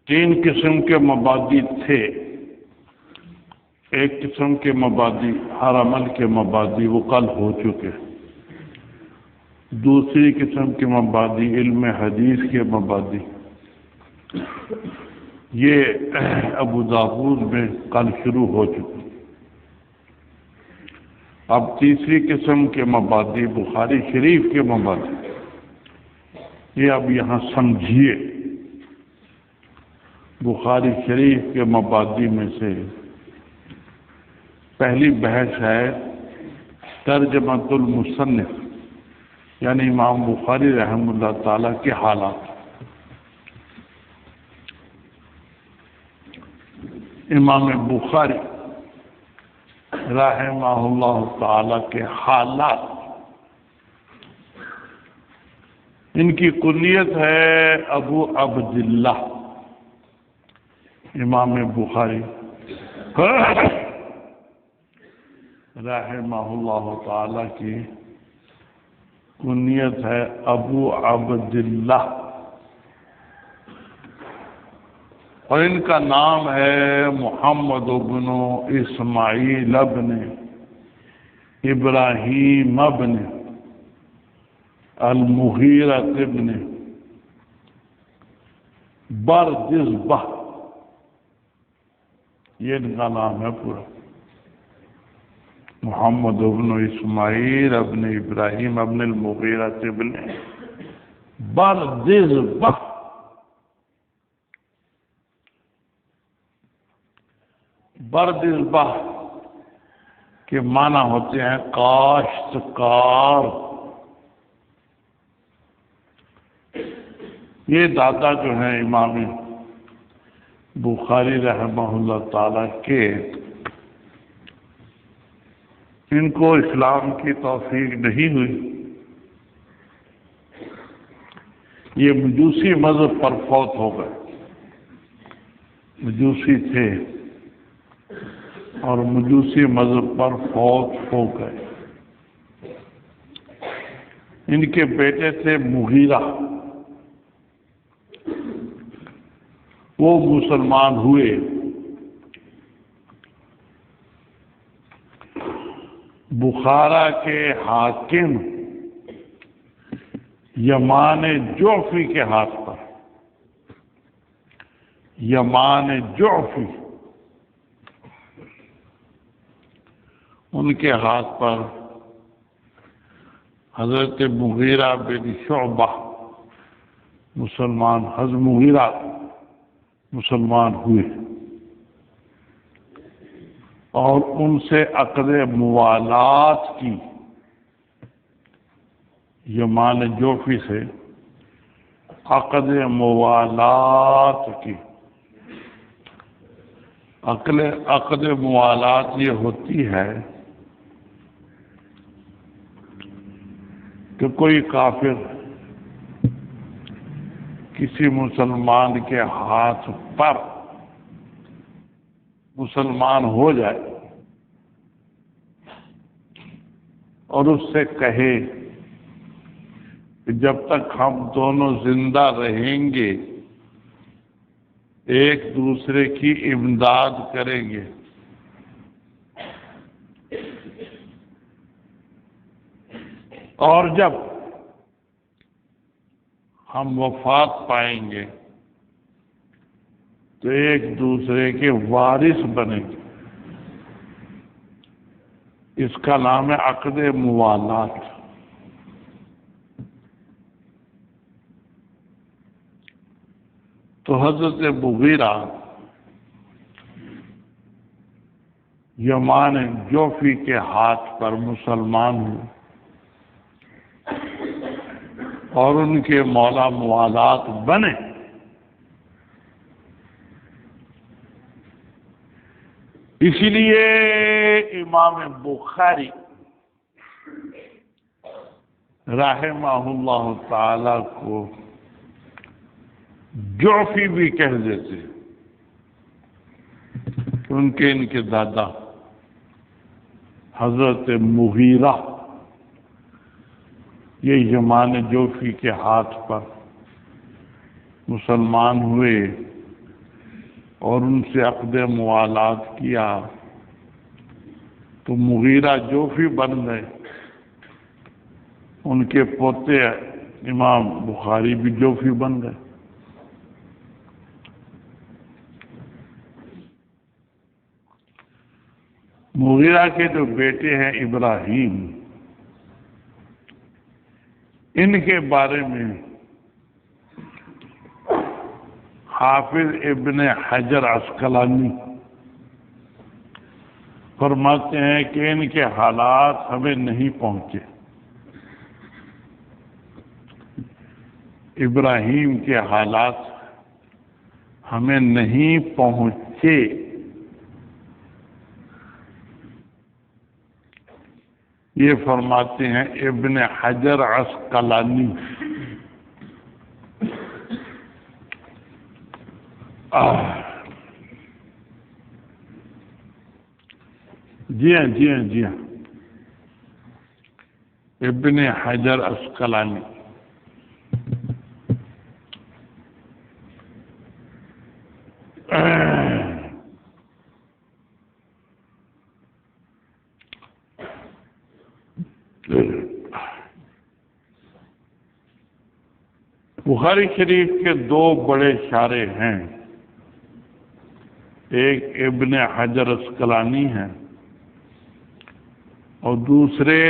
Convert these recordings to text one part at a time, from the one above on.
تین قسم کے مبادی تھے. ایک قسم کے مبادی ہر عمل کے مبادی وہ کل ہو چکے. دوسری قسم کے مبادی علم حدیث کے مبادی یہ ابو داؤد میں کل شروع ہو چکے. اب تیسری قسم کے مبادی بخاری شریف کے مبادی یہ اب یہاں سمجھیے. بخاری شریف کے مبادی میں سے پہلی بحث ہے ترجمۃ المصنف یعنی امام بخاری رحمہ اللہ تعالی کے حالات. امام بخاری رحمہ اللہ تعالی کے حالات. ان کی کنیت ہے ابو عبداللہ. امام بخاری رحمہ اللہ تعالی کی کنیت ہے ابو عبداللہ اور ان کا نام ہے محمد بن اسماعیل ابن ابراہیم ابن المغیرہ ابن بردزبہ. یہ ان کا نام ہے پورا محمد ابن اسماعیل ابن ابراہیم ابن المغیرہ ابن بردزبہ. بردزبہ کے معنی ہوتے ہیں کاشتکار. یہ دادا جو ہیں امام بخاری رحمہ اللہ تعالی کے ان کو اسلام کی توفیق نہیں ہوئی. یہ مجوسی مذہب پر فوت ہو گئے. مجوسی تھے اور مجوسی مذہب پر فوت ہو گئے. ان کے بیٹے تھے مغیرہ. وہ مسلمان ہوئے. بخارا کے حاکم یمان جعفی کے ہاتھ پر. یمان جعفی ان کے ہاتھ پر حضرت مغیرہ بن شعبہ حضرت مغیرہ مسلمان ہوئے اور ان سے عقد موالات کی. یمان جوفی سے عقد موالات کی. عقد موالات یہ ہوتی ہے کہ کوئی کافر کسی مسلمان کے ہاتھ پر مسلمان ہو جائے اور اس سے کہے کہ جب تک ہم دونوں زندہ رہیں گے ایک دوسرے کی امداد کریں گے. اور جب ہم وفات پائیں گے تو ایک دوسرے کے وارث بنیں گے. اس کا نام ہے عقد موالات. تو حضرت مغیرہ یمان جوفی کے ہاتھ پر مسلمان ہوئے اور ان کے مولا موالات بنے. اسی لیے امام بخاری رحمہ اللہ تعالی کو جعفی بھی کہہ دیتے کہ ان کے دادا حضرت مغیرہ یہ یمان جوفی کے ہاتھ پر مسلمان ہوئے اور ان سے عقد موالات کیا تو مغیرہ جوفی بن گئے. ان کے پوتے امام بخاری بھی جوفی بن گئے. مغیرہ کے جو بیٹے ہیں ابراہیم، ان کے بارے میں حافظ ابن حجر عسقلانی فرماتے ہیں کہ ان کے حالات ہمیں نہیں پہنچے. ابراہیم کے حالات ہمیں نہیں پہنچے. یہ فرماتے ہیں ابن حجر عسقلانی. جی ہاں ابن حجر عسقلانی. بخاری شریف کے دو بڑے شارح ہیں، ایک ابن حجر عسقلانی ہیں اور دوسرے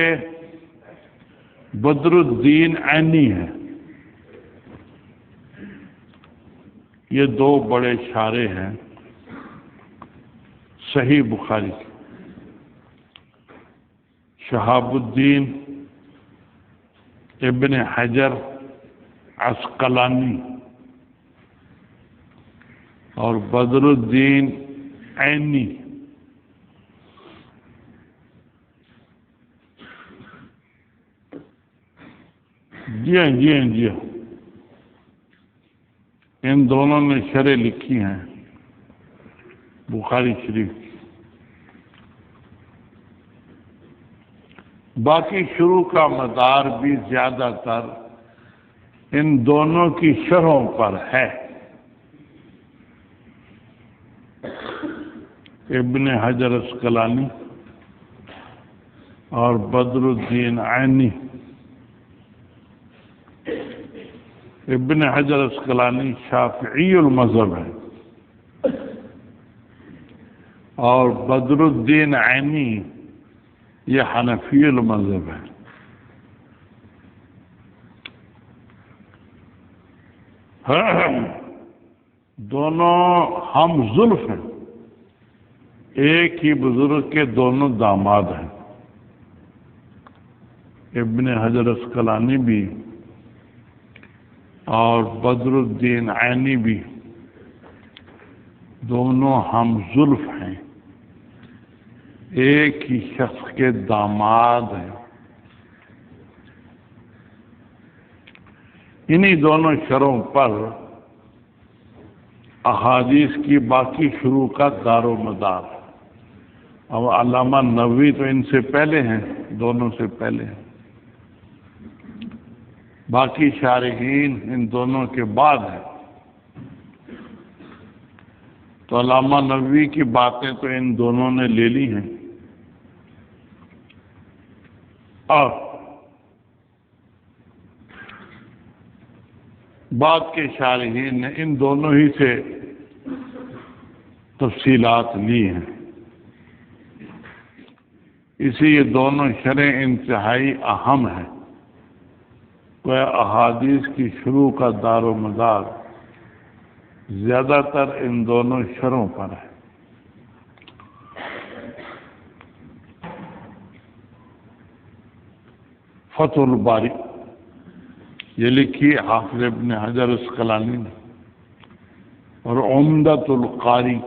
بدر الدین عینی ہیں. یہ دو بڑے شارح ہیں صحیح بخاری. شہاب الدین ابن حجر عسقلانی اور بدر الدین عینی. جی ہاں ان دونوں نے شرح لکھی ہیں بخاری شریف. باقی شروع کا مدار بھی زیادہ تر ان دونوں کی شرحوں پر ہے. ابن حجر عسقلانی اور بدر الدین عینی. ابن حجر عسقلانی شافعی المذہب ہے اور بدر الدین عینی یہ حنفی المذہب ہے. دونوں ہم زلف ہیں، ایک ہی بزرگ کے دونوں داماد ہیں. ابن حجر عسقلانی بھی اور بدر الدین عینی بھی دونوں ہم زلف ہیں، ایک ہی شخص کے داماد ہیں. انہی دونوں شرحوں پر احادیث کی باقی شروع کا دار و مدار. اب علامہ نووی تو ان سے پہلے ہیں، دونوں سے پہلے ہیں. باقی شارحین ان دونوں کے بعد ہیں. تو علامہ نووی کی باتیں تو ان دونوں نے لے لی ہیں اور بعد کے شارحین نے ان دونوں ہی سے تفصیلات لی ہیں. اسی یہ دونوں شرح انتہائی اہم ہیں. وہ احادیث کی شروع کا دار و مدار زیادہ تر ان دونوں شرحوں پر ہے. فتح الباری یہ لکھی حافظ ابن حجر عسقلانی نے، اور عمدۃ القاری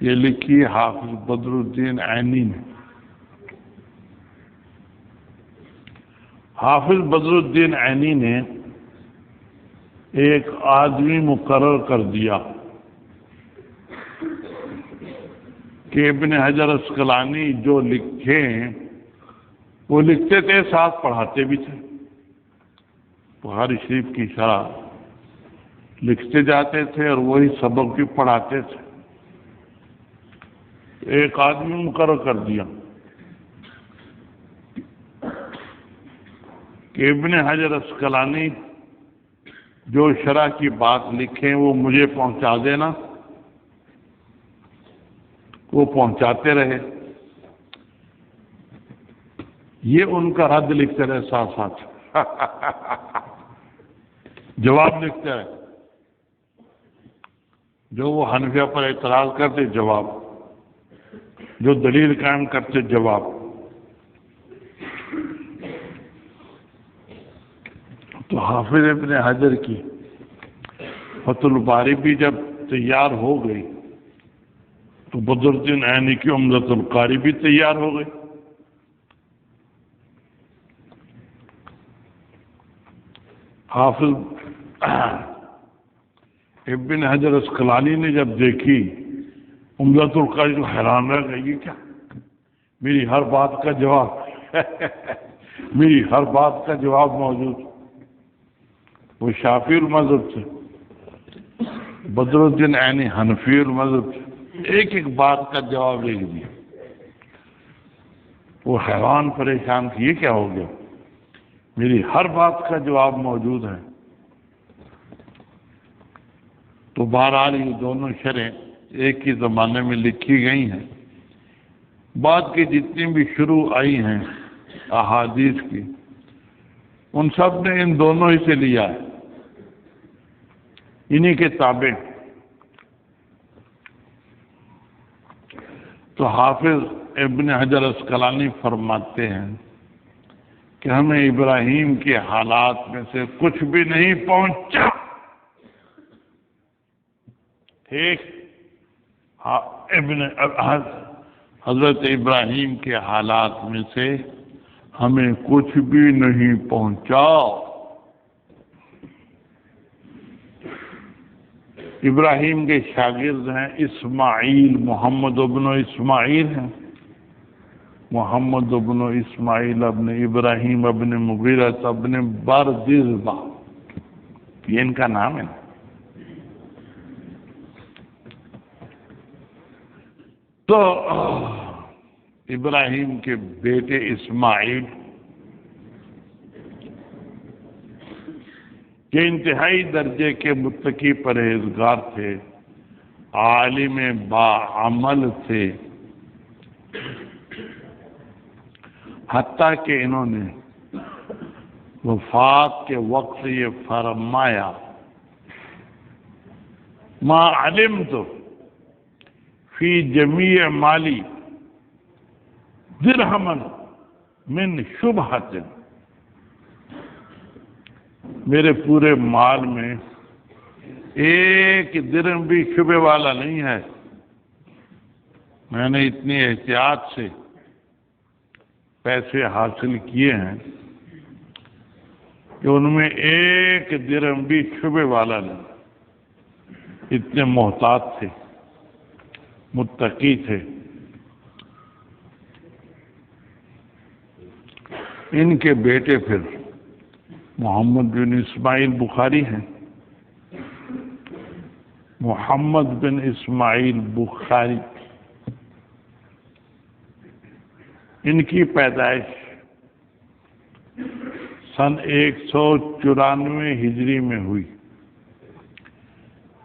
یہ لکھی حافظ بدر الدین عینی نے. حافظ بدر الدین عینی نے ایک آدمی مقرر کر دیا کہ ابن حجر عسقلانی جو لکھیں وہ لکھتے تھے، ساتھ پڑھاتے بھی تھے. بخاری شریف کی شرح لکھتے جاتے تھے اور وہی سبق بھی پڑھاتے تھے۔ ایک آدمی مقرر کر دیا کہ ابن حجر عسقلانی جو شرح کی بات لکھیں وہ مجھے پہنچا دینا۔ وہ پہنچاتے رہے، یہ ان کا رد لکھتے رہے، ساتھ ساتھ جواب لکھتے رہے، جو وہ حنفیہ پر اعتراض کرتے جواب، جو دلیل قائم کرتے جواب۔ تو حافظ ابن حجر کی فتح الباری بھی جب تیار ہو گئی تو بدر الدین عینی کی عمدۃ القاری بھی تیار ہو گئی۔ حافظ ابن حجر عسقلانی نے جب دیکھی عمدۃ القاری تو حیران رہ گئی، یہ کیا، میری ہر بات کا جواب میری ہر بات کا جواب موجود۔ وہ شافعی المذہب تھے، بدر الدین عینی حنفی المذہب تھے، ایک ایک بات کا جواب لکھ دیا۔ وہ حیران پریشان تھی، یہ کیا ہو گیا، میری ہر بات کا جواب موجود ہے۔ تو بہرحال یہ دونوں شرح ایک ہی زمانے میں لکھی گئی ہیں۔ بعد کی جتنی بھی شروع آئی ہیں احادیث کی، ان سب نے ان دونوں ہی سے لیا ہے، انہی کے تابع۔ تو حافظ ابن حجر عسقلانی فرماتے ہیں کہ ہمیں ابراہیم کے حالات میں سے کچھ بھی نہیں پہنچا۔ ٹھیک، حضرت ابراہیم کے حالات میں سے ہمیں کچھ بھی نہیں پہنچا۔ ابراہیم کے شاگرد ہیں اسماعیل، محمد ابن اسماعیل ہیں، محمد ابن اسماعیل ابن ابراہیم ابن مغیرہ ابن بردزبہ، یہ ان کا نام ہے۔ تو ابراہیم کے بیٹے اسماعیل کہ انتہائی درجے کے متقی پرہیزگار تھے، عالم باعمل تھے، حتیٰ کہ انہوں نے وفات کے وقت یہ فرمایا، ما علمت فی جمیع مالی درہما من شبہۃ، میرے پورے مال میں ایک درہم بھی شبہ والا نہیں ہے۔ میں نے اتنی احتیاط سے پیسے حاصل کیے ہیں کہ ان میں ایک درہم بھی شبہ والا نہیں۔ اتنے محتاط تھے، متقی تھے۔ ان کے بیٹے پھر محمد بن اسماعیل بخاری ہیں، محمد بن اسماعیل بخاری، ان کی پیدائش سن 194 ہجری میں ہوئی،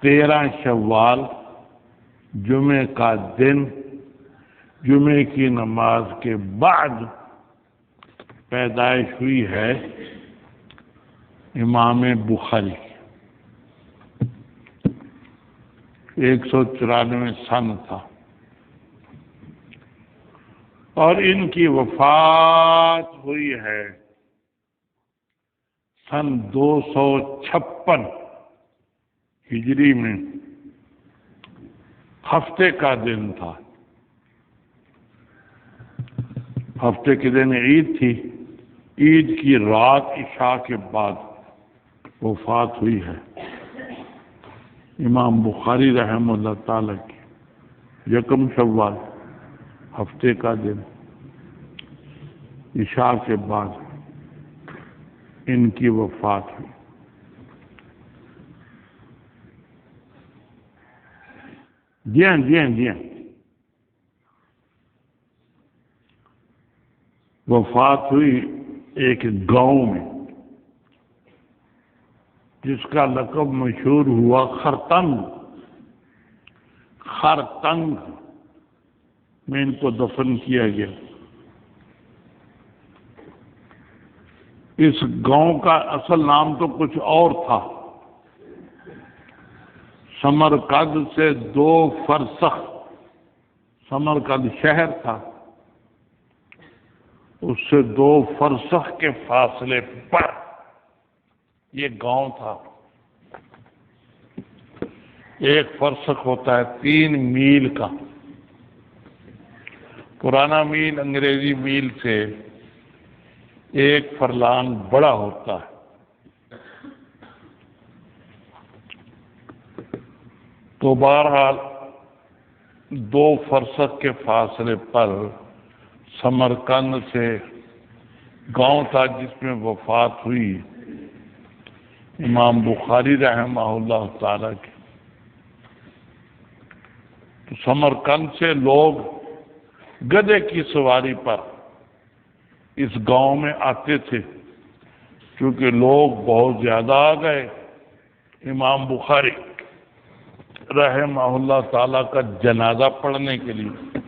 13 شوال جمعے کا دن، جمعے کی نماز کے بعد پیدائش ہوئی ہے امام بخاری۔ 194 سن تھا، اور ان کی وفات ہوئی ہے سن 256 ہجری میں، ہفتے کا دن تھا۔ ہفتے کے دن عید تھی، عید کی رات عشاء کے بعد وفات ہوئی ہے امام بخاری رحمہ اللہ تعالی کی، 1 شوال، ہفتے کا دن، عشاء کے بعد ان کی وفات ہوئی۔ جی ہاں جی ہاں جی ہاں، وفات ہوئی ایک گاؤں میں جس کا لقب مشہور ہوا خرتنگ۔ خرتنگ میں ان کو دفن کیا گیا۔ اس گاؤں کا اصل نام تو کچھ اور تھا۔ سمرقند سے 2 فرسخ، سمرقند شہر تھا، اس سے 2 فرسخ کے فاصلے پر یہ گاؤں تھا۔ 1 فرسخ ہوتا ہے 3 میل کا، پرانا میل انگریزی میل سے 1 فرلانگ بڑا ہوتا ہے۔ تو بہرحال 2 فرسخ کے فاصلے پر سمرقند سے گاؤں تھا جس میں وفات ہوئی امام بخاری رحمہ اللہ تعالی کی۔ تو سمرقند سے لوگ گدھے کی سواری پر اس گاؤں میں آتے تھے، کیونکہ لوگ بہت زیادہ آ گئے امام بخاری رحمہ اللہ تعالی کا جنازہ پڑھنے کے لیے،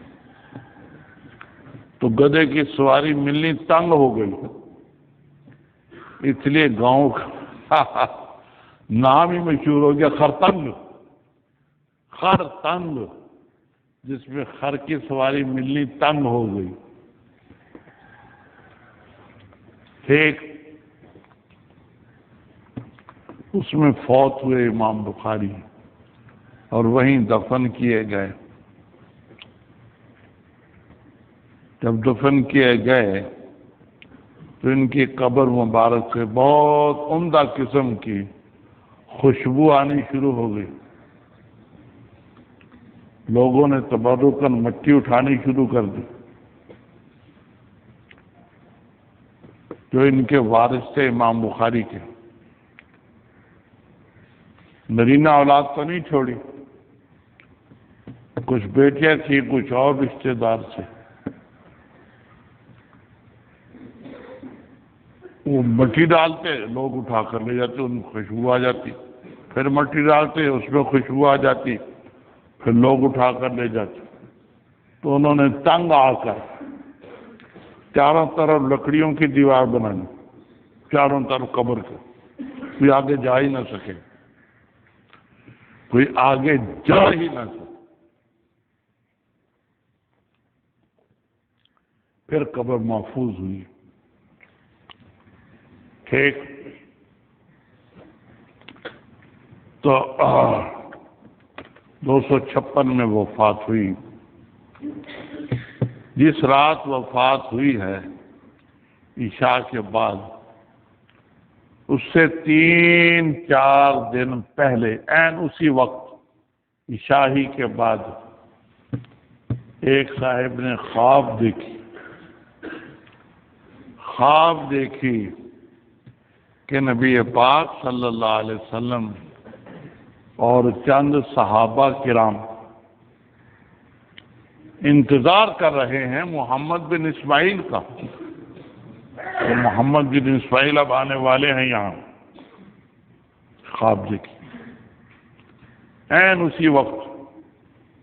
تو گدھے کی سواری ملنی تنگ ہو گئی، اس لیے گاؤں کا نام ہی مشہور ہو گیا خرتنگ۔ خرتنگ جس میں خر کی سواری ملنی تنگ ہو گئی۔ ایک اس میں فوت ہوئے امام بخاری اور وہیں دفن کیے گئے۔ جب دفن کیے گئے تو ان کی قبر مبارک سے بہت عمدہ قسم کی خوشبو آنی شروع ہو گئی۔ لوگوں نے تبرکاً مٹی اٹھانی شروع کر دی۔ جو ان کے وارث تھے امام بخاری کے، نرینہ اولاد تو نہیں چھوڑی، کچھ بیٹیاں تھیں، کچھ اور رشتے دار تھے، وہ مٹی ڈالتے، لوگ اٹھا کر لے جاتے، ان کو خوشبو آ جاتی، پھر مٹی ڈالتے، اس میں خوشبو آ جاتی، پھر لوگ اٹھا کر لے جاتے۔ تو انہوں نے تنگ آ کر چاروں طرف لکڑیوں کی دیوار بنانی، چاروں طرف قبر کے، کوئی آگے جا ہی نہ سکے، کوئی آگے جا ہی نہ سکے۔ پھر قبر محفوظ ہوئی۔ ٹھیک، تو 256 میں وفات ہوئی۔ جس رات وفات ہوئی ہے عشاء کے بعد، اس سے 3-4 دن پہلے عین اسی وقت عشاء ہی کے بعد ایک صاحب نے خواب دیکھی کہ نبی پاک صلی اللہ علیہ وسلم اور چند صحابہ کرام انتظار کر رہے ہیں محمد بن اسماعیل کا۔ تو محمد بن اسماعیل اب آنے والے ہیں یہاں۔ خواب دیکھی عین اسی وقت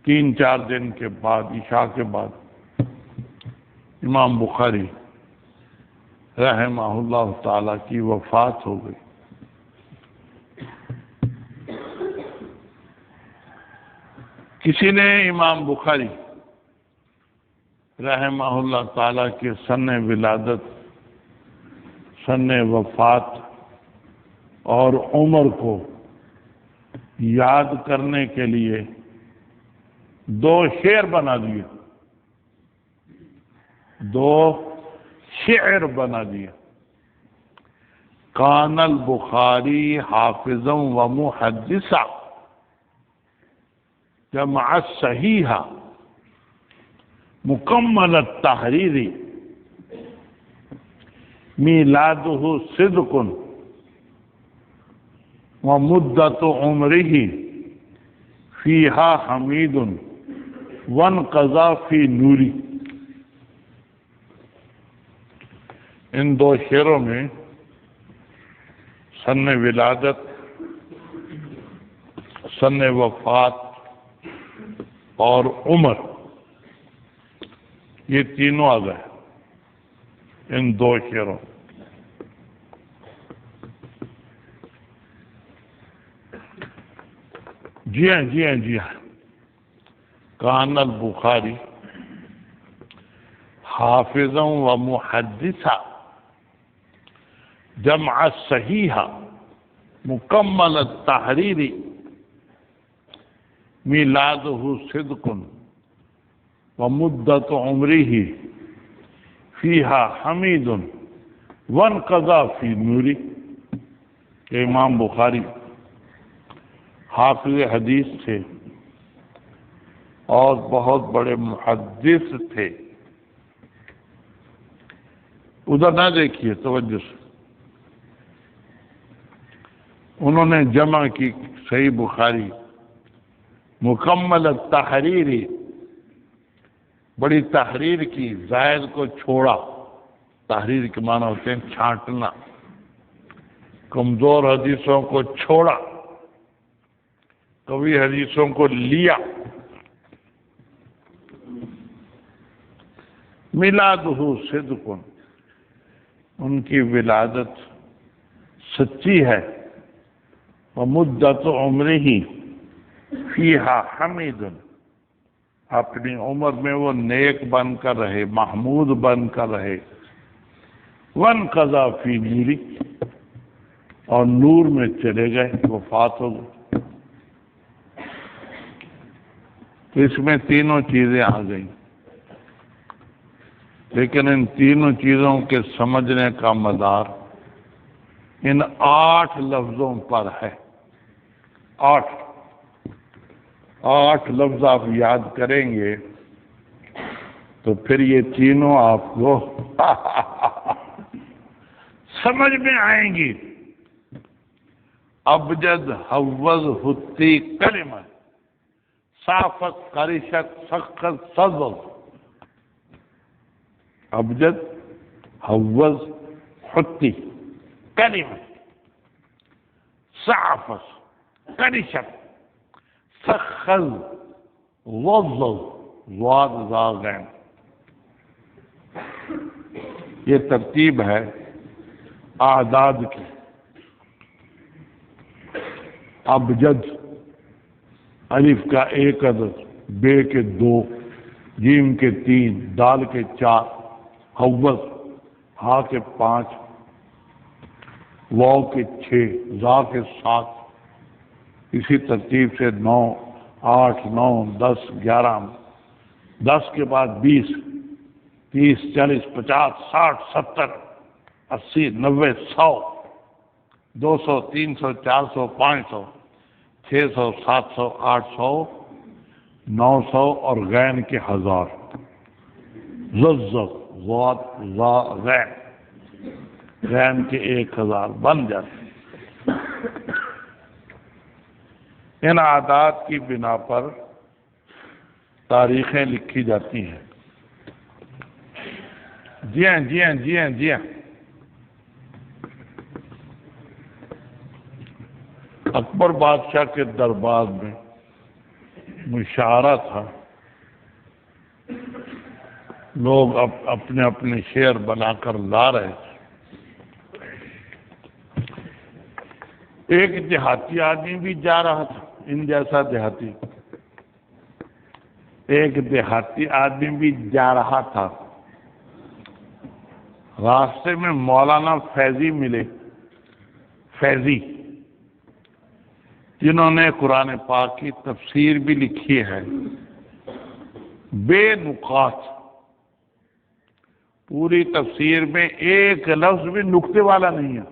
3-4 دن کے بعد عشاء کے بعد امام بخاری رحمہ اللہ تعالی کی وفات ہو گئی۔ کسی نے امام بخاری رحمہ اللہ تعالی کے سن ولادت، سن وفات اور عمر کو یاد کرنے کے لیے 2 شعر بنا دیے، 2 شعر بنا دیے۔ کان البخاری حافظا و محدثا جمع الصحیح مکمل التحریر میلادہ صدق و مدت عمرہ فیہا حمید وانقضا فی نوری. ان دو شعروں میں سن ولادت، سن وفات اور عمر، یہ تینوں آ گئے ان دو شعروں. جی ہاں جی ہاں جی ہاں. کان البخاری حافظا و محدثا جمع صحیحا مکمل التحریر میلادہ صدق و مدت عمرہ فیہا حمید وانقضا فی نوری. کہ امام بخاری حافظ حدیث تھے اور بہت بڑے محدث تھے. ادھر نہ دیکھیے، توجہ سے. انہوں نے جمع کی صحیح بخاری، مکمل تحریری، بڑی تحریر کی، زائد کو چھوڑا. تحریر کے معنی ہوتے ہیں چھانٹنا. کمزور حدیثوں کو چھوڑا، قوی حدیثوں کو لیا. میلادہ صدق، ان کی ولادت سچی ہے. ومدت عمرہ فیہا حمید، اپنی عمر میں وہ نیک بن کر رہے، محمود بن کر رہے. وانقضا فی نوری، اور نور میں چلے گئے، وفات ہو گئی. تو اس میں تینوں چیزیں آ گئیں، لیکن ان تینوں چیزوں کے سمجھنے کا مدار ان 8 لفظوں پر ہے. 8 لفظ آپ یاد کریں گے تو پھر یہ تینوں آپ کو سمجھ میں آئیں گی. ابجد، حوض، حتی، کلمت، صافت، قرشت، سخت، سزل. ابجد، حوض، حتی، کلمت، صافت، قرشت، سخت، وزل، ضاد ذا غین. یہ ترتیب ہے اعداد کی. ابجد، الف کا 1 عدد، بے کے 2، جیم کے 3، دال کے 4، حوض، ہا کے 5، واو کے 6، زا کے 7. اسی ترتیب سے 9، 8، 9، 10، 11، 10 کے بعد 20، 30، 40، 50، 60، 70، 80، 90، 100، 200، 300، 400، 500، 600، 700، 800، 900 اور غین کے 1000. ززر، ضاد، ذا، غین، غین کے 1000 بن جاتے. ان عادات کی بنا پر تاریخیں لکھی جاتی ہیں. جی ہاں جی ہاں جی ہاں جی ہاں. اکبر بادشاہ کے دربار میں مشاعرہ تھا. لوگ اپنے اپنے شعر بنا کر لا رہے تھے. ایک دیہاتی آدمی بھی جا رہا تھا، ان جیسا دیہاتی. ایک دیہاتی آدمی بھی جا رہا تھا. راستے میں مولانا فیضی ملے. فیضی، جنہوں نے قرآن پاک کی تفسیر بھی لکھی ہے بے نقاط. پوری تفسیر میں ایک لفظ بھی نقطے والا نہیں ہے.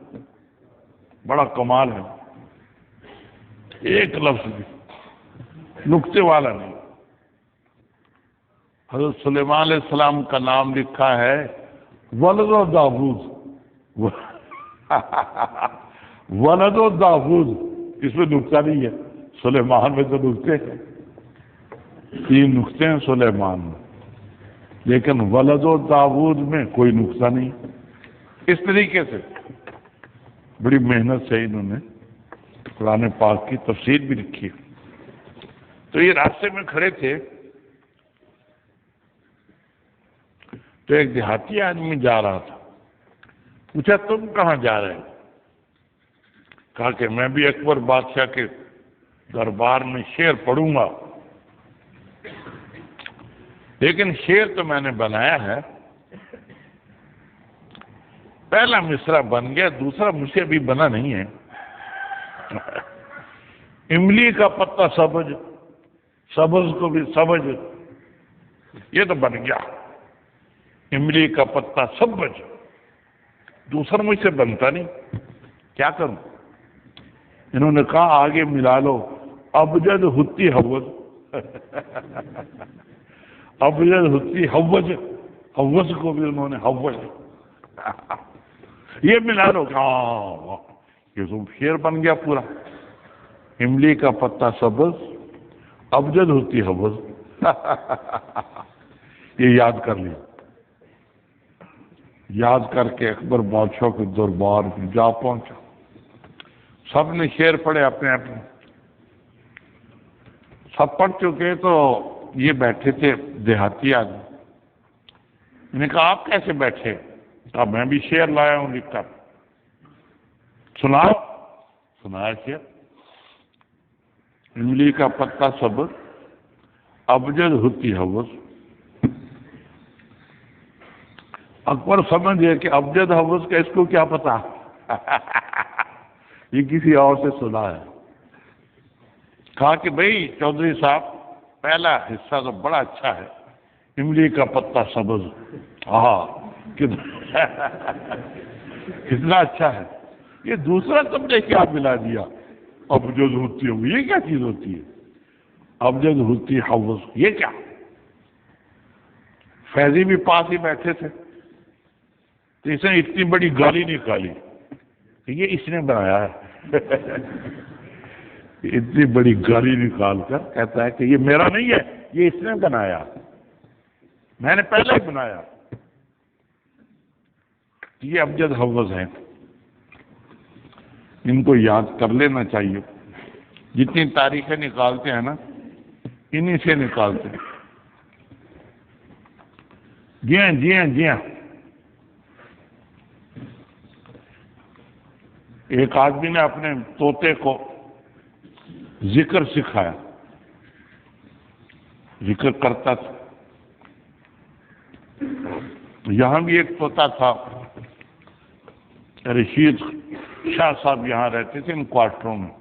بڑا کمال ہے، ایک لفظ بھی نقطے والا نہیں. حضرت سلیمان علیہ السلام کا نام لکھا ہے ولد و داود. ولد و داود، اس میں نقطہ نہیں ہے. سلیمان میں تو نقطے ہیں، 3 نقطے ہیں سلیمان میں، لیکن ولد و داود میں کوئی نقطہ نہیں۔ اس طریقے سے بڑی محنت سے انہوں نے قرآن پاک کی تفسیر بھی لکھی۔ تو یہ راستے میں کھڑے تھے تو ایک دیہاتی آدمی جا رہا تھا، پوچھا تم کہاں جا رہے ہیں؟ کہا کہ میں بھی اکبر بادشاہ کے دربار میں شعر پڑھوں گا، لیکن شعر تو میں نے بنایا ہے، پہلا مصرع بن گیا، دوسرا مجھے ابھی بنا نہیں ہے۔ املی کا پتا سبز، سبز کو بھی سبز، یہ تو بن گیا، املی کا پتا سبز، دوسرا مجھ سے بنتا نہیں، کیا کروں؟ انہوں نے کہا آگے ملا لو، ابجد ہوتی حوض، ابجد ہوتی حوض، حوض کو بھی انہوں نے حوض، یہ ملا لو، یہ تو شعر بن گیا پورا، املی کا پتا سبز، ابجد ہوتی حوض، یہ یاد کر لیا۔ یاد کر کے اکبر بادشاہ کے دربار میں جا پہنچا، سب نے شعر پڑھے اپنے اپنے، سب پڑھ چکے تو یہ بیٹھے تھے دیہاتی آدمی، میں نے کہا آپ کیسے بیٹھے؟ کہا میں بھی شعر لایا ہوں لکھ کر، سناؤ۔ سنایا شعر، املی کا پتا سبز، ابجد ہوتی حوض۔ اکبر سمجھ گئے کہ ابجد حوض کا اس کو کیا پتا، یہ کسی اور سے سنا ہے۔ کہا کہ بھئی چودھری صاحب پہلا حصہ تو بڑا اچھا ہے، املی کا پتا سبز، کتنا اچھا ہے، یہ دوسرا تم نے کیا ملا دیا، ابجد ہوتی حوض، یہ کیا چیز ہوتی ہے، ابجد ہوتی حوض، یہ کیا؟ فیضی بھی پاس ہی بیٹھے تھے، تو اس نے اتنی بڑی گالی نکالی کہ یہ اس نے بنایا ہے، اتنی بڑی گالی نکال کر کہتا ہے کہ یہ میرا نہیں ہے، یہ اس نے بنایا، میں نے پہلے ہی بنایا، یہ ابجد حوض ہیں، ان کو یاد کر لینا چاہیے، جتنی تاریخیں نکالتے ہیں نا انہی سے نکالتے ہیں۔ جی ہاں جی ہاں جی ہاں، ایک آدمی نے اپنے طوطے کو ذکر سکھایا، ذکر کرتا تھا۔ یہاں بھی ایک طوطا تھا، رشید شاہ صاحب یہاں رہتے تھے ان کوارٹروں میں،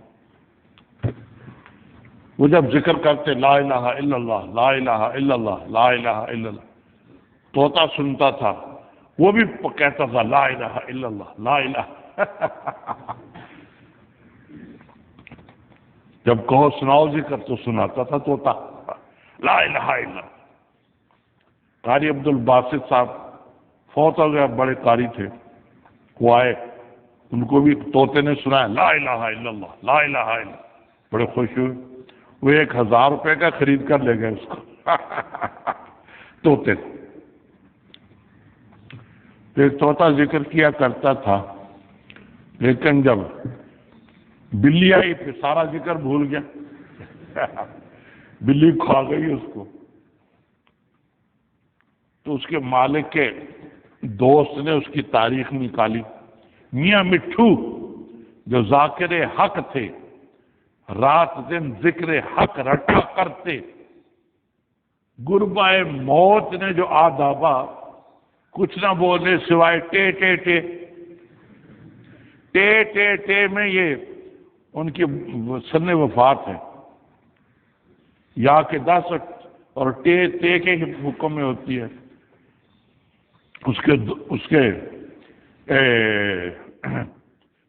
وہ جب ذکر کرتے لا الہ الا اللہ لا الہ الا اللہ لا الہ الا اللہ، طوطا سنتا تھا، وہ بھی کہتا تھا لا الہ الا اللہ لا الہ، جب کہو سناؤ ذکر تو سناتا تھا طوطا لا الہ الا اللہ۔ قاری عبد الباسط صاحب فوت ہو گیا، بڑے قاری تھے، وہ آئے، ان کو بھی طوطے نے سنایا لا الہ الا اللہ لا الہ الا اللہ، بڑے خوش ہوئے، وہ 1000 روپے کا خرید کر لے گئے اس کو طوطے کو۔ تو ایک طوطا ذکر کیا کرتا تھا، لیکن جب بلی آئی پھر سارا ذکر بھول گیا، بلی کھا گئی اس کو۔ تو اس کے مالک کے دوست نے اس کی تاریخ نکالی، میاں مٹھو جو ذاکر حق تھے، رات دن ذکر حق رٹا کرتے، گربائے موت نے جو آدابا کچھ نہ بولے سوائے ٹے ٹے ٹے ٹے ٹے ٹے میں یہ ان کی سن وفات ہے، یا کہ 10 اور ٹے ٹے کے حکم میں ہوتی ہے، اس کے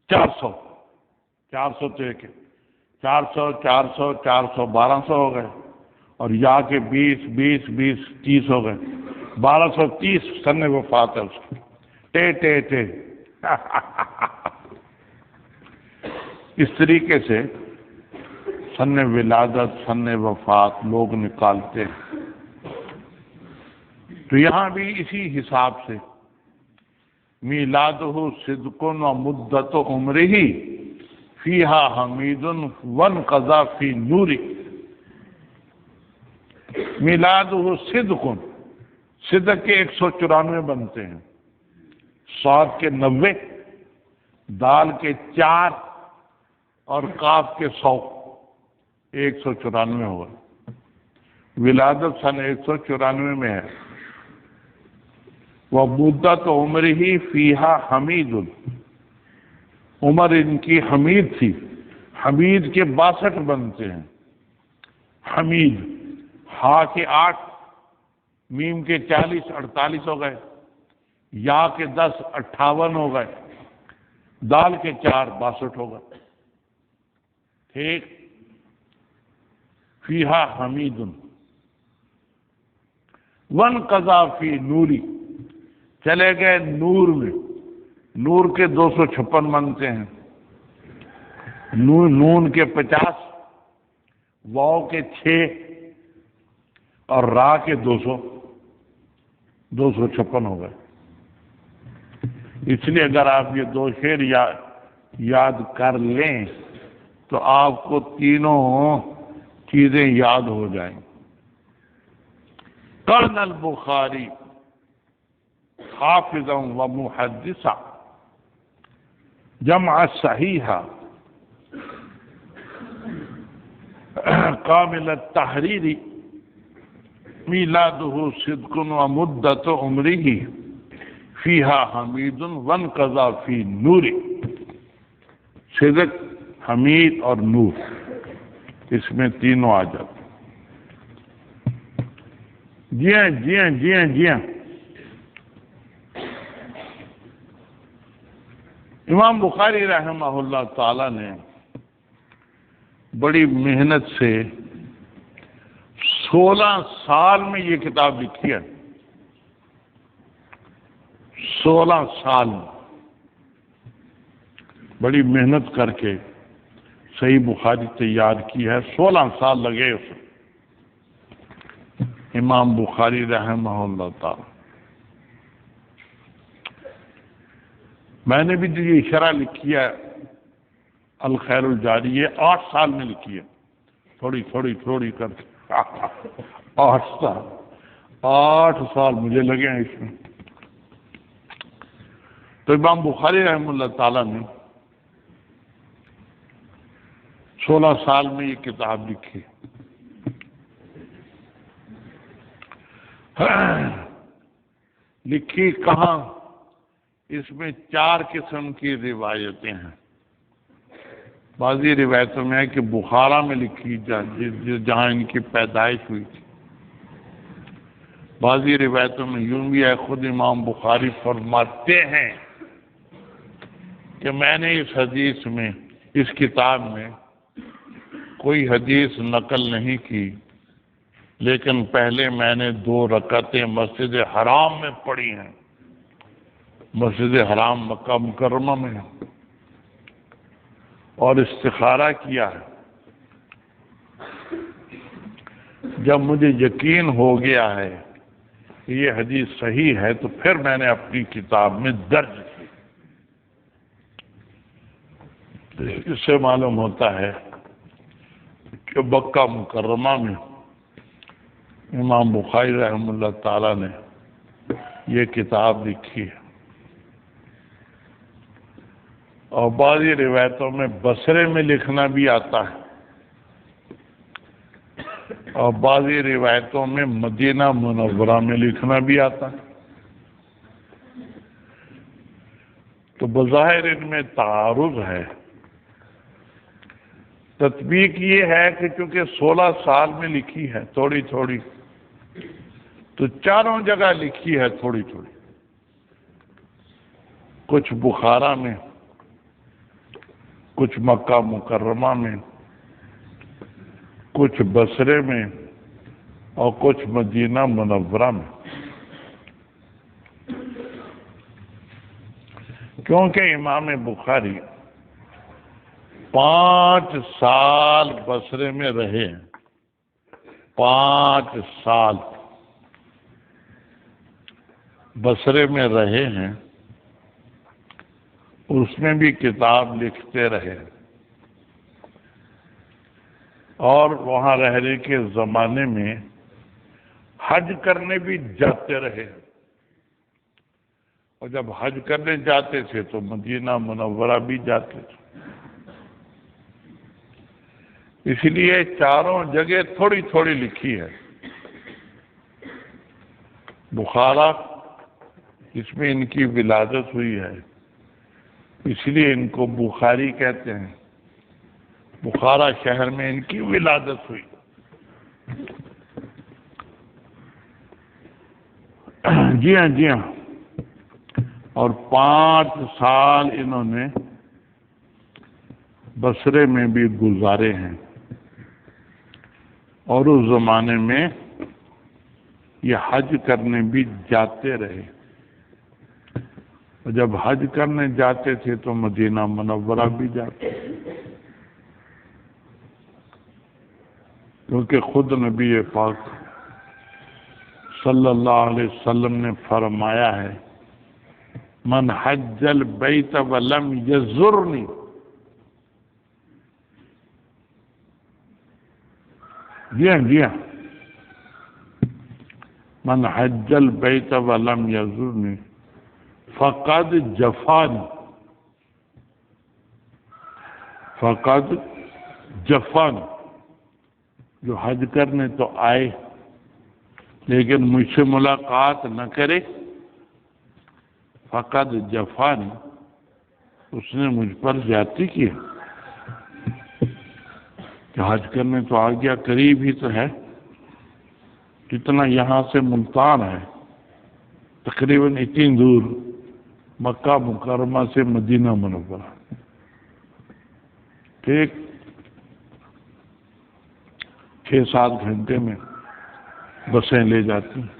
400 ٹے کے 400 400 400 1200 ہو گئے، اور یا کے 20 20 20 30 ہو گئے، 1230 سن وفات ہے اس کی، ٹے ٹے ٹے اس طریقے سے سن ولادت سن وفات لوگ نکالتے ہیں، تو یہاں بھی اسی حساب سے میلادہ صدق و مدت عمرہ فیہا حمید وانقضا فی نوری۔ میلادہ صدق، صدق کے 194 بنتے ہیں، صاد کے 90، دال کے 4 اور قاف کے 100، 194 ہوگا۔ ولادت سن 194 میں ہے۔ وہ مدت عمر ہی فیہا حمید، عمر ان کی حمید تھی، حمید کے 62 بنتے ہیں، حمید، ہا کے 8، میم کے 40 48 ہو گئے، یا کے 10 58 ہو گئے، دال کے 4 62 ہو گئے، ٹھیک۔ فیہا حمید وانقضا فی نوری، چلے گئے نور میں، نور کے 256 بنتے ہیں، نون کے 50، واو کے 6 اور را کے 256 ہو گئے۔ اس لیے اگر آپ یہ 2 شعر یاد کر لیں تو آپ کو تینوں چیزیں یاد ہو جائیں۔ کان البخاری حافظا و محدثا جمع صحیحا کامل التحریر میلادہ صدق و مدت عمرہ فیہا حمید وانقضا فی نور۔ صدق، حمید اور نور، اس میں تینوں آ جاتے۔ جی ہاں جی ہاں جی ہاں جی ہاں، امام بخاری رحمہ اللہ تعالی نے بڑی محنت سے 16 سال میں یہ کتاب لکھی ہے، 16 سال میں بڑی محنت کر کے صحیح بخاری تیار کی ہے، 16 سال لگے اسے امام بخاری رحمہ اللہ تعالی۔ میں نے بھی جو یہ شرح لکھی ہے الخیر الجاری، یہ 8 سال میں لکھی ہے، تھوڑی تھوڑی تھوڑی کر کے 8 سال مجھے لگے ہیں اس میں۔ تو امام بخاری رحمہ اللہ تعالیٰ نے 16 سال میں یہ کتاب لکھی۔ لکھی کہاں؟ اس میں 4 قسم کی روایتیں ہیں۔ بعضی روایتوں میں ہے کہ بخارا میں لکھی جہاں ان کی پیدائش ہوئی تھی۔ بعضی روایتوں میں یوں بھی ہے، خود امام بخاری فرماتے ہیں کہ میں نے اس حدیث میں، اس کتاب میں کوئی حدیث نقل نہیں کی، لیکن پہلے میں نے 2 رکعتیں مسجد حرام میں پڑھی ہیں، مسجد حرام مکہ مکرمہ میں، اور استخارہ کیا ہے۔ جب مجھے یقین ہو گیا ہے کہ یہ حدیث صحیح ہے تو پھر میں نے اپنی کتاب میں درج کی۔ اس سے معلوم ہوتا ہے کہ مکہ مکرمہ میں امام بخاری رحمہ اللہ تعالی نے یہ کتاب لکھی ہے۔ اور بعضی روایتوں میں بصرے میں لکھنا بھی آتا ہے، اور بعضی روایتوں میں مدینہ منورہ میں لکھنا بھی آتا ہے۔ تو بظاہر ان میں تعارض ہے۔ تطبیق یہ ہے کہ چونکہ 16 سال میں لکھی ہے تھوڑی تھوڑی، تو چاروں جگہ لکھی ہے تھوڑی تھوڑی، کچھ بخارا میں، کچھ مکہ مکرمہ میں، کچھ بصرے میں، اور کچھ مدینہ منورہ میں۔ کیونکہ امام بخاری 5 سال بصرے میں رہے ہیں، 5 سال بصرے میں رہے ہیں، اس میں بھی کتاب لکھتے رہے اور وہاں رہنے کے زمانے میں حج کرنے بھی جاتے رہے، اور جب حج کرنے جاتے تھے تو مدینہ منورہ بھی جاتے تھے۔ اس لیے چاروں جگہ تھوڑی تھوڑی لکھی ہے۔ بخارا، اس میں ان کی ولادت ہوئی ہے، اس لیے ان کو بخاری کہتے ہیں۔ بخارا شہر میں ان کی ولادت ہوئی۔ جی ہاں، جی ہاں، اور 5 سال انہوں نے بصرے میں بھی گزارے ہیں، اور اس زمانے میں یہ حج کرنے بھی جاتے رہے، اور جب حج کرنے جاتے تھے تو مدینہ منورہ بھی جاتے تھے، کیونکہ خود نبی پاک صلی اللہ علیہ وسلم نے فرمایا ہے، من حج البیت ولم یزرنی، جی ہاں، جی ہاں، من حج البیت ولم یزرنی فقد جفانی، فقد جفانی، جو حج کرنے تو آئے لیکن مجھ سے ملاقات نہ کرے، فقد جفانی، اس نے مجھ پر زیادتی کی۔ کہ حج کرنے تو آ گیا، قریب ہی تو ہے، کتنا یہاں سے ملتان ہے، تقریباً اتنی دور، مکہ مکرمہ سے مدینہ منورہ، ٹھیک 6-7 گھنٹے میں بسیں لے جاتی ہیں۔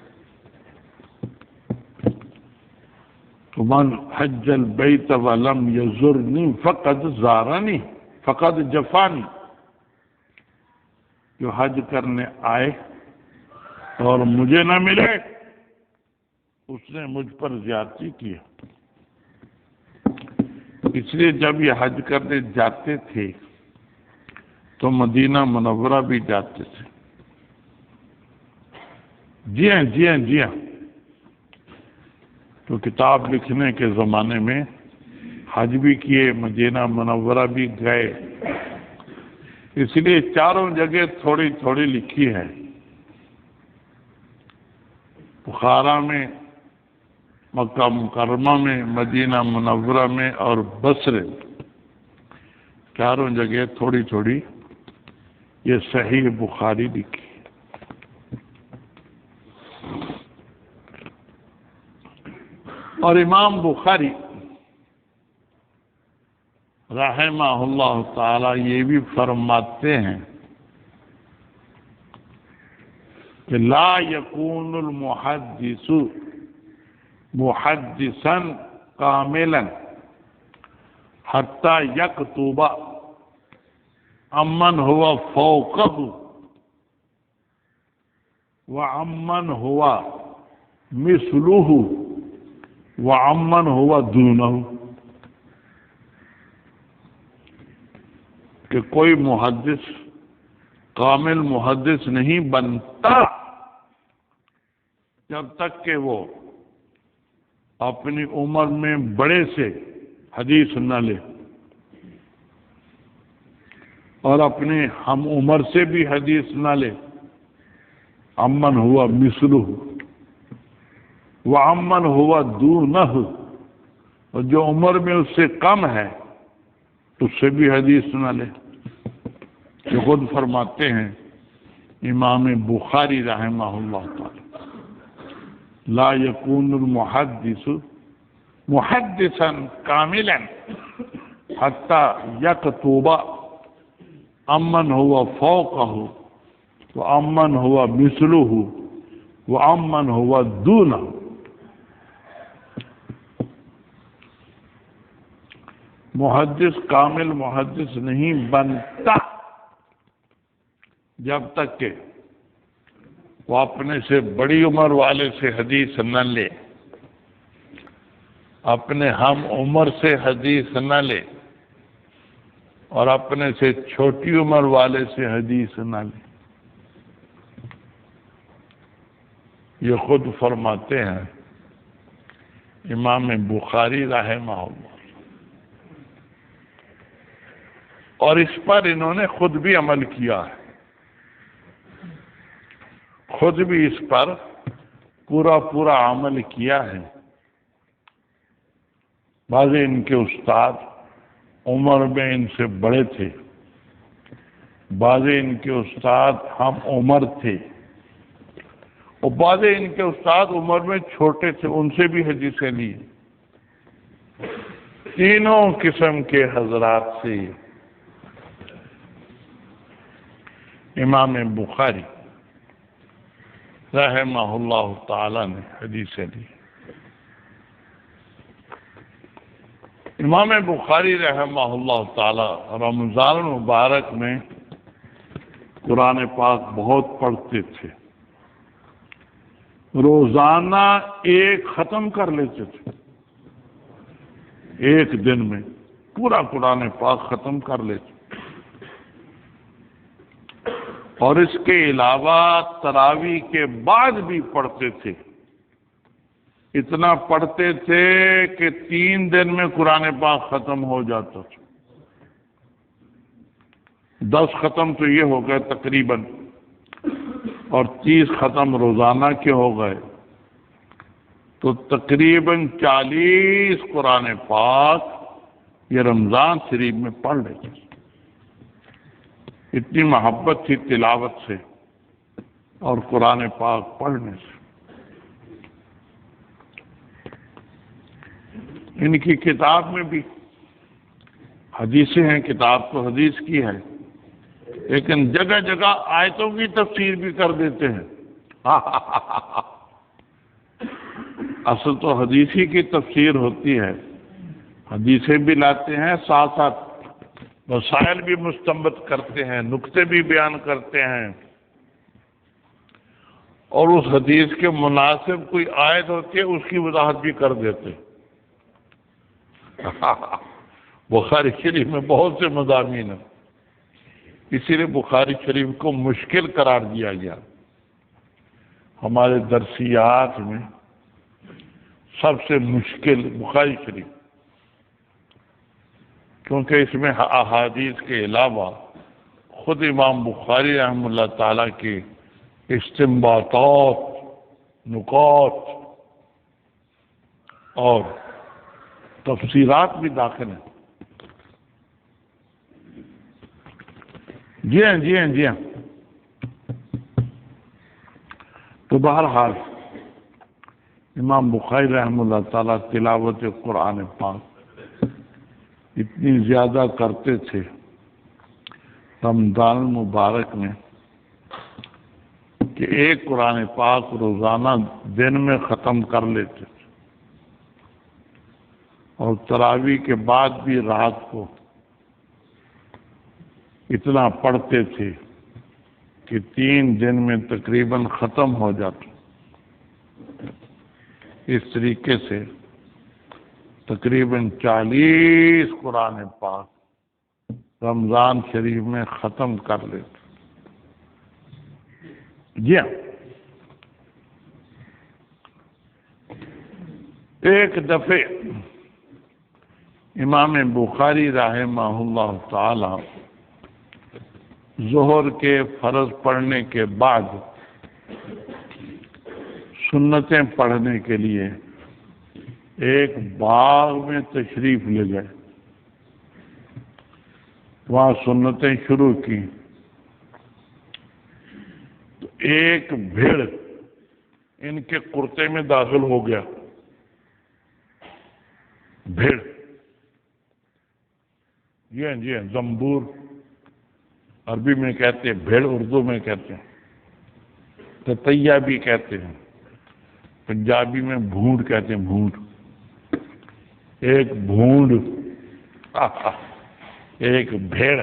تو من حج البیت ولم یزرنی فقد زارنی فقد جفانی، جو حج کرنے آئے اور مجھے نہ ملے اس نے مجھ پر زیادتی کی۔ اس لیے جب یہ حج کرنے جاتے تھے تو مدینہ منورہ بھی جاتے تھے۔ جی ہاں، جی ہاں، جی ہاں، تو کتاب لکھنے کے زمانے میں حج بھی کیے، مدینہ منورہ بھی گئے، اس لیے چاروں جگہ تھوڑی تھوڑی لکھی ہے۔ بخارا میں، مکہ مکرمہ میں، مدینہ منورہ میں اور بصرے، چاروں جگہ تھوڑی تھوڑی یہ صحیح بخاری لکھی۔ اور امام بخاری رحمہ اللہ تعالی یہ بھی فرماتے ہیں کہ لا یکون المحدث محدثا کاملا حتی یکتب عمن ہوا فوقہ وعمن ہوا مثلہ وعمن ہوا دونہ، کہ کوئی محدث کامل محدث نہیں بنتا جب تک کہ وہ اپنی عمر میں بڑے سے حدیث نہ لے، اور اپنے ہم عمر سے بھی حدیث نہ لے۔ امن ہوا مثلہ وامن ہوا دونہ، اور جو عمر میں اس سے کم ہے اس سے بھی حدیث نہ لے۔ جو خود فرماتے ہیں امام بخاری رحمہ اللہ تعالی، لا یکون المحدث محدثا کاملا حتی یکتب عمن ہوا فوقہ وعمن ہوا مثلہ وعمن ہوا دونہ۔ محدث کامل محدث نہیں بنتا جب تک کہ وہ اپنے سے بڑی عمر والے سے حدیث نہ لے، اپنے ہم عمر سے حدیث نہ لے، اور اپنے سے چھوٹی عمر والے سے حدیث نہ لے۔ یہ خود فرماتے ہیں امام بخاری رحمہ اللہ، اور اس پر انہوں نے خود بھی عمل کیا ہے، خود بھی اس پر پورا عمل کیا ہے۔ بعض ان کے استاد عمر میں ان سے بڑے تھے، بعض ان کے استاد ہم عمر تھے، اور بعض ان کے استاد عمر میں چھوٹے تھے، ان سے بھی حدیثیں لی۔ تینوں قسم کے حضرات سے امام بخاری رحمہ اللہ تعالی نے حدیثیں لی۔ امام بخاری رحمہ اللہ تعالی رمضان المبارک میں قرآن پاک بہت پڑھتے تھے، روزانہ ایک ختم کر لیتے تھے، ایک دن میں پورا قرآن پاک ختم کر لیتے، اور اس کے علاوہ تراویح کے بعد بھی پڑھتے تھے۔ اتنا پڑھتے تھے کہ 3 دن میں قرآن پاک ختم ہو جاتا تھا۔ 10 ختم تو یہ ہو گئے تقریباً، اور 30 ختم روزانہ کے ہو گئے، تو تقریباً 40 قرآن پاک یہ رمضان شریف میں پڑھ لیتے تھے۔ اتنی محبت تھی تلاوت سے اور قرآن پاک پڑھنے سے۔ ان کی کتاب میں بھی حدیثیں ہیں، کتاب تو حدیث کی ہے، لیکن جگہ جگہ آیتوں کی تفسیر بھی کر دیتے ہیں۔ اصل تو حدیثی کی تفسیر ہوتی ہے، حدیثیں بھی لاتے ہیں، ساتھ ساتھ مسائل بھی مستنبط کرتے ہیں، نکتے بھی بیان کرتے ہیں، اور اس حدیث کے مناسب کوئی آیت ہوتی ہے اس کی وضاحت بھی کر دیتے۔ بخاری شریف میں بہت سے مضامین ہیں، اسی لیے بخاری شریف کو مشکل قرار دیا گیا۔ ہمارے درسیات میں سب سے مشکل بخاری شریف، کیونکہ اس میں احادیث کے علاوہ خود امام بخاری رحمہ اللہ تعالیٰ کے استنباطات، نکات اور تفسیرات بھی داخل ہیں۔ جی ہاں۔ تو بہرحال امام بخاری رحمہ اللہ تعالیٰ تلاوت قرآن پاک اتنی زیادہ کرتے تھے رمضان المبارک میں کہ ایک قرآن پاک روزانہ دن میں ختم کر لیتے تھے، اور تراویح کے بعد بھی رات کو اتنا پڑھتے تھے کہ 3 دن میں تقریباً ختم ہو جاتا۔ اس طریقے سے تقریباً 40 قرآن پاک رمضان شریف میں ختم کر لیتے۔ جی ہاں، ایک دفعہ امام بخاری رحمہ اللہ تعالی ظہر کے فرض پڑھنے کے بعد سنتیں پڑھنے کے لیے ایک باغ میں تشریف لے گئے، وہاں سنتیں شروع کی، تو ایک بھیڑ ان کے کرتے میں داخل ہو گیا۔ بھیڑ، جی ہاں، زمبور عربی میں کہتے ہیں، بھیڑ اردو میں کہتے ہیں، تتیا بھی کہتے ہیں، پنجابی میں بھونڈ کہتے ہیں، بھونڈ۔ ایک بھونڈ ایک بھیڑ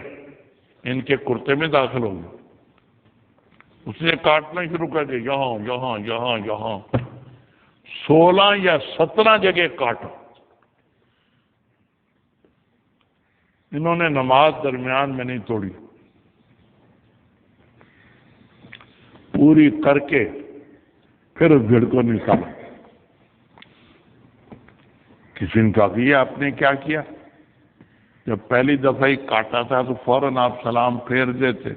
ان کے کرتے میں داخل ہو گئی، اس نے کاٹنا شروع کر دیا، یہاں یہاں یہاں یہاں 16 یا 17 جگہ کاٹا۔ انہوں نے نماز درمیان میں نہیں توڑی، پوری کر کے پھر اس بھیڑ کو نکالا۔ کسی نے کہا کہ یہ آپ نے کیا کیا؟ جب پہلی دفعہ ہی کاٹا تھا تو فوراً آپ سلام پھیر دیتے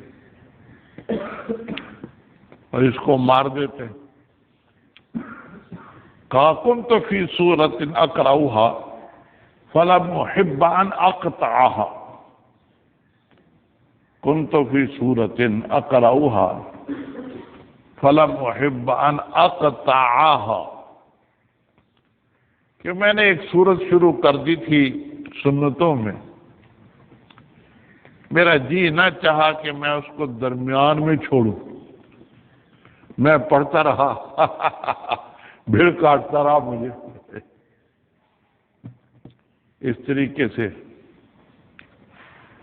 اور اس کو مار دیتے۔ کہا کنت فی سورۃ اقرأها فلم احب ان اقطعها، کنت فی سورۃ اقرأها فلم احب ان اقطعها، کہ میں نے ایک سورت شروع کر دی تھی سنتوں میں، میرا جی نہ چاہا کہ میں اس کو درمیان میں چھوڑوں، میں پڑھتا رہا، بھیڑ کاٹتا رہا مجھے۔ اس طریقے سے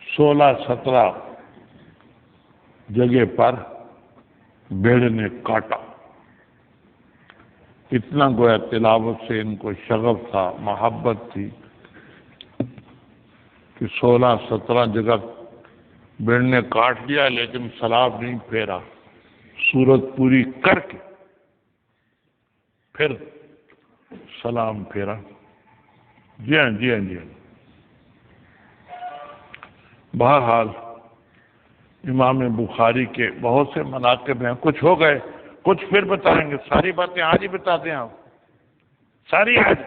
16-17 جگہ پر بھیڑ نے کاٹا۔ اتنا گویا تلاوت سے ان کو شغف تھا، محبت تھی کہ 16-17 جگہ بھیڑ نے کاٹ لیا، لیکن سلام نہیں پھیرا، سورت پوری کر کے پھر سلام پھیرا۔ جی ہاں جی ہاں جی ہاں۔ بہرحال امام بخاری کے بہت سے مناقب ہیں، کچھ ہو گئے، کچھ پھر بتائیں گے، ساری باتیں آج ہی بتا دیں آپ، ساری آج۔